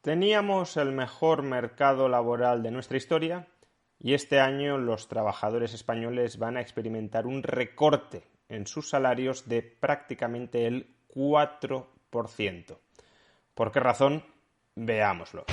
Teníamos el mejor mercado laboral de nuestra historia y este año los trabajadores españoles van a experimentar un recorte en sus salarios de prácticamente el 4%. ¿Por qué razón? Veámoslo.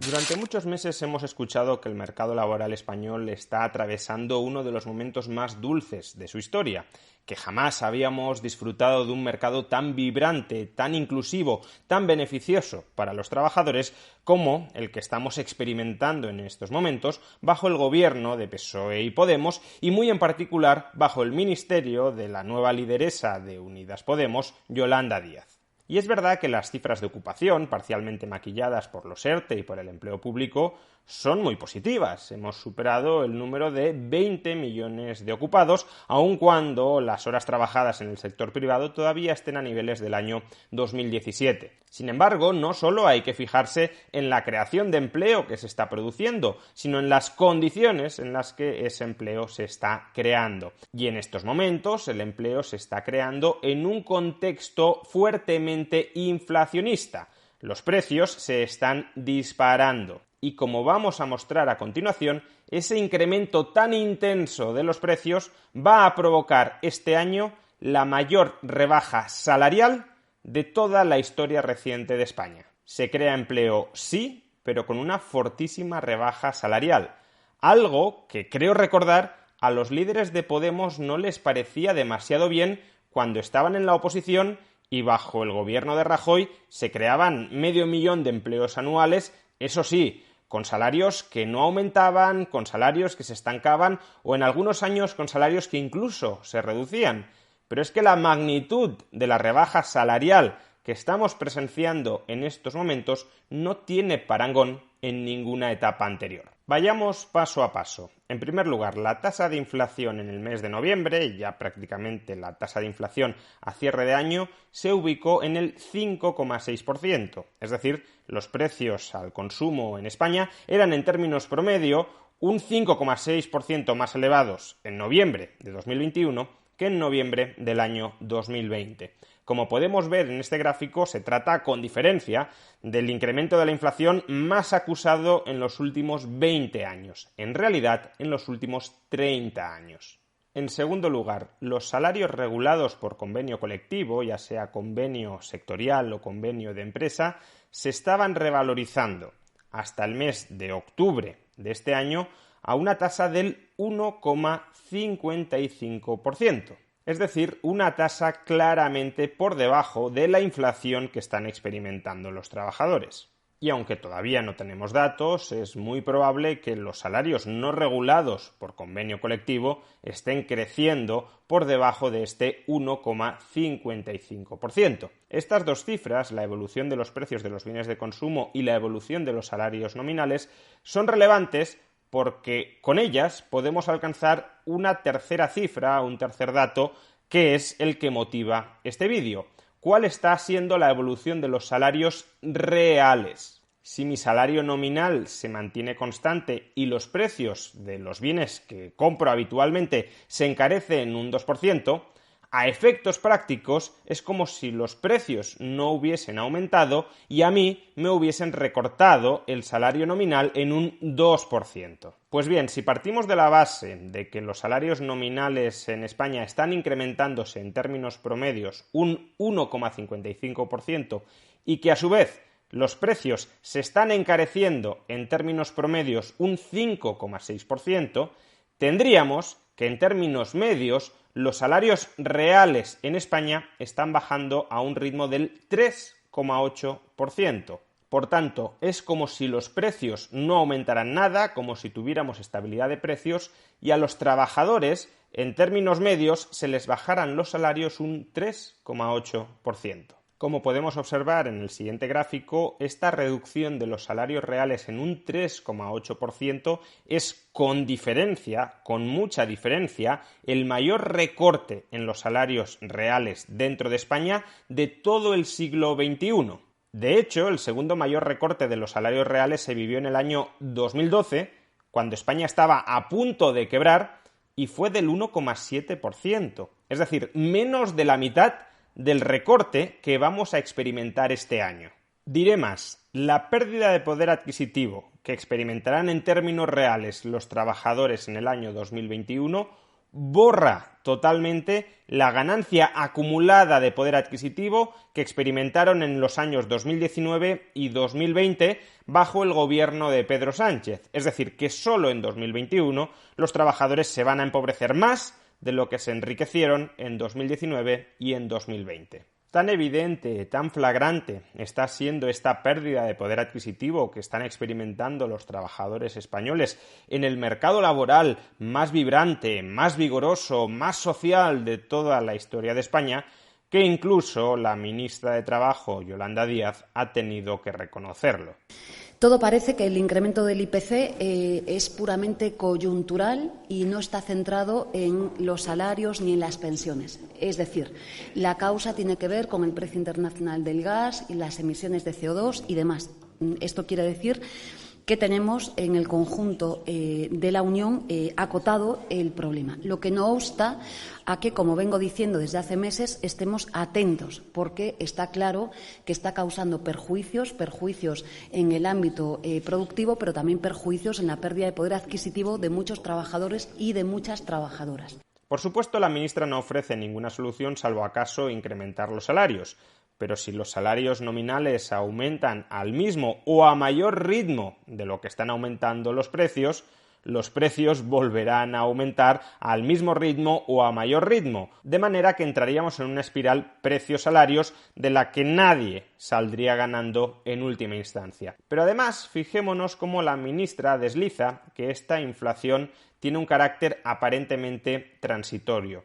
Durante muchos meses hemos escuchado que el mercado laboral español está atravesando uno de los momentos más dulces de su historia, que jamás habíamos disfrutado de un mercado tan vibrante, tan inclusivo, tan beneficioso para los trabajadores como el que estamos experimentando en estos momentos bajo el gobierno de PSOE y Podemos y muy en particular bajo el ministerio de la nueva lideresa de Unidas Podemos, Yolanda Díaz. Y es verdad que las cifras de ocupación, parcialmente maquilladas por los ERTE y por el empleo público, son muy positivas. Hemos superado el número de 20 millones de ocupados, aun cuando las horas trabajadas en el sector privado todavía estén a niveles del año 2017. Sin embargo, no solo hay que fijarse en la creación de empleo que se está produciendo, sino en las condiciones en las que ese empleo se está creando. Y en estos momentos el empleo se está creando en un contexto fuertemente inflacionista. Los precios se están disparando. Y como vamos a mostrar a continuación, ese incremento tan intenso de los precios va a provocar este año la mayor rebaja salarial de toda la historia reciente de España. Se crea empleo, sí, pero con una fortísima rebaja salarial. Algo que creo recordar a los líderes de Podemos no les parecía demasiado bien cuando estaban en la oposición y bajo el gobierno de Rajoy se creaban 500.000 de empleos anuales, eso sí, con salarios que no aumentaban, con salarios que se estancaban o en algunos años con salarios que incluso se reducían. Pero es que la magnitud de la rebaja salarial que estamos presenciando en estos momentos no tiene parangón en ninguna etapa anterior. Vayamos paso a paso. En primer lugar, la tasa de inflación en el mes de noviembre, ya prácticamente la tasa de inflación a cierre de año, se ubicó en el 5,6%. Es decir, los precios al consumo en España eran en términos promedio un 5,6% más elevados en noviembre de 2021 que en noviembre del año 2020. Como podemos ver en este gráfico, se trata con diferencia del incremento de la inflación más acusado en los últimos 20 años, en realidad en los últimos 30 años. En segundo lugar, los salarios regulados por convenio colectivo, ya sea convenio sectorial o convenio de empresa, se estaban revalorizando hasta el mes de octubre de este año a una tasa del 1,55%. Es decir, una tasa claramente por debajo de la inflación que están experimentando los trabajadores. Y aunque todavía no tenemos datos, es muy probable que los salarios no regulados por convenio colectivo estén creciendo por debajo de este 1,55%. Estas dos cifras, la evolución de los precios de los bienes de consumo y la evolución de los salarios nominales, son relevantes porque con ellas podemos alcanzar una tercera cifra, un tercer dato, que es el que motiva este vídeo. ¿Cuál está siendo la evolución de los salarios reales? Si mi salario nominal se mantiene constante y los precios de los bienes que compro habitualmente se encarecen un 2%, a efectos prácticos es como si los precios no hubiesen aumentado y a mí me hubiesen recortado el salario nominal en un 2%. Pues bien, si partimos de la base de que los salarios nominales en España están incrementándose en términos promedios un 1,55% y que a su vez los precios se están encareciendo en términos promedios un 5,6%, tendríamos que en términos medios los salarios reales en España están bajando a un ritmo del 3,8%. Por tanto, es como si los precios no aumentaran nada, como si tuviéramos estabilidad de precios, y a los trabajadores, en términos medios, se les bajaran los salarios un 3,8%. Como podemos observar en el siguiente gráfico, esta reducción de los salarios reales en un 3,8% es con diferencia, con mucha diferencia, el mayor recorte en los salarios reales dentro de España de todo el siglo XXI. De hecho, el segundo mayor recorte de los salarios reales se vivió en el año 2012, cuando España estaba a punto de quebrar, y fue del 1,7%. Es decir, menos de la mitad del recorte que vamos a experimentar este año. Diré más, la pérdida de poder adquisitivo que experimentarán en términos reales los trabajadores en el año 2021 borra totalmente la ganancia acumulada de poder adquisitivo que experimentaron en los años 2019 y 2020 bajo el gobierno de Pedro Sánchez. Es decir, que solo en 2021 los trabajadores se van a empobrecer más de lo que se enriquecieron en 2019 y en 2020. Tan evidente, tan flagrante está siendo esta pérdida de poder adquisitivo que están experimentando los trabajadores españoles en el mercado laboral más vibrante, más vigoroso, más social de toda la historia de España, que incluso la ministra de Trabajo, Yolanda Díaz, ha tenido que reconocerlo. Todo parece que el incremento del IPC es puramente coyuntural y no está centrado en los salarios ni en las pensiones. Es decir, la causa tiene que ver con el precio internacional del gas y las emisiones de CO2 y demás. Esto quiere decir que tenemos en el conjunto de la Unión acotado el problema. Lo que no obsta a que, como vengo diciendo desde hace meses, estemos atentos, porque está claro que está causando perjuicios en el ámbito productivo, pero también perjuicios en la pérdida de poder adquisitivo de muchos trabajadores y de muchas trabajadoras. Por supuesto, la ministra no ofrece ninguna solución salvo acaso incrementar los salarios. Pero si los salarios nominales aumentan al mismo o a mayor ritmo de lo que están aumentando los precios volverán a aumentar al mismo ritmo o a mayor ritmo, de manera que entraríamos en una espiral precios-salarios de la que nadie saldría ganando en última instancia. Pero además, fijémonos cómo la ministra desliza que esta inflación tiene un carácter aparentemente transitorio.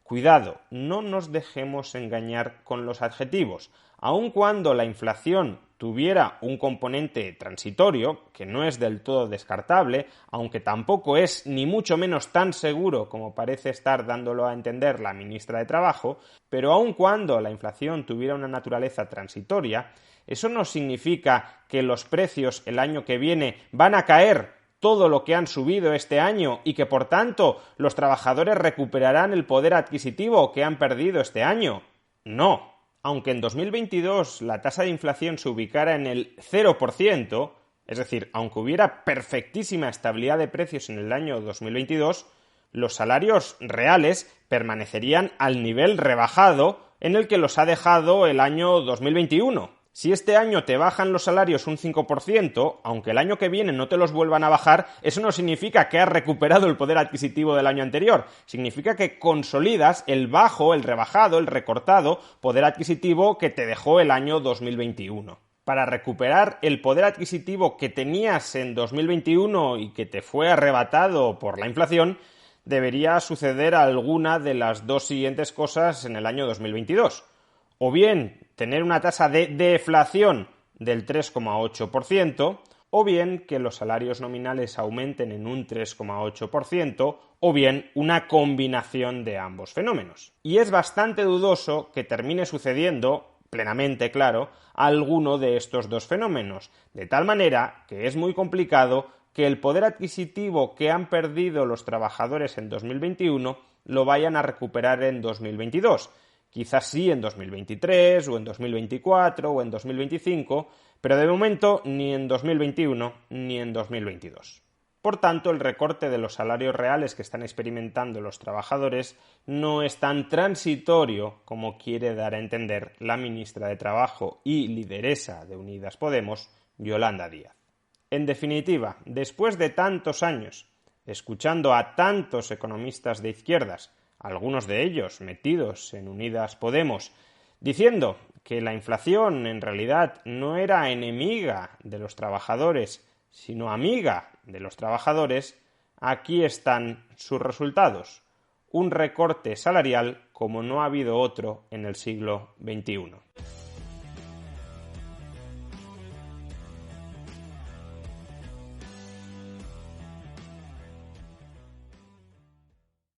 Cuidado, no nos dejemos engañar con los adjetivos. Aun cuando la inflación tuviera un componente transitorio, que no es del todo descartable, aunque tampoco es ni mucho menos tan seguro como parece estar dándolo a entender la ministra de Trabajo, pero aun cuando la inflación tuviera una naturaleza transitoria, eso no significa que los precios el año que viene van a caer todo lo que han subido este año y que, por tanto, los trabajadores recuperarán el poder adquisitivo que han perdido este año. No. Aunque en 2022 la tasa de inflación se ubicara en el 0%, es decir, aunque hubiera perfectísima estabilidad de precios en el año 2022, los salarios reales permanecerían al nivel rebajado en el que los ha dejado el año 2021. Si este año te bajan los salarios un 5%, aunque el año que viene no te los vuelvan a bajar, eso no significa que has recuperado el poder adquisitivo del año anterior. Significa que consolidas el bajo, el rebajado, el recortado poder adquisitivo que te dejó el año 2021. Para recuperar el poder adquisitivo que tenías en 2021 y que te fue arrebatado por la inflación, debería suceder alguna de las dos siguientes cosas en el año 2022. O bien tener una tasa de deflación del 3,8%, o bien que los salarios nominales aumenten en un 3,8%, o bien una combinación de ambos fenómenos. Y es bastante dudoso que termine sucediendo, plenamente claro, alguno de estos dos fenómenos, de tal manera que es muy complicado que el poder adquisitivo que han perdido los trabajadores en 2021 lo vayan a recuperar en 2022. Quizás sí en 2023, o en 2024, o en 2025, pero de momento ni en 2021 ni en 2022. Por tanto, el recorte de los salarios reales que están experimentando los trabajadores no es tan transitorio como quiere dar a entender la ministra de Trabajo y lideresa de Unidas Podemos, Yolanda Díaz. En definitiva, después de tantos años, escuchando a tantos economistas de izquierdas, algunos de ellos metidos en Unidas Podemos, diciendo que la inflación en realidad no era enemiga de los trabajadores, sino amiga de los trabajadores, aquí están sus resultados. Un recorte salarial como no ha habido otro en el siglo XXI.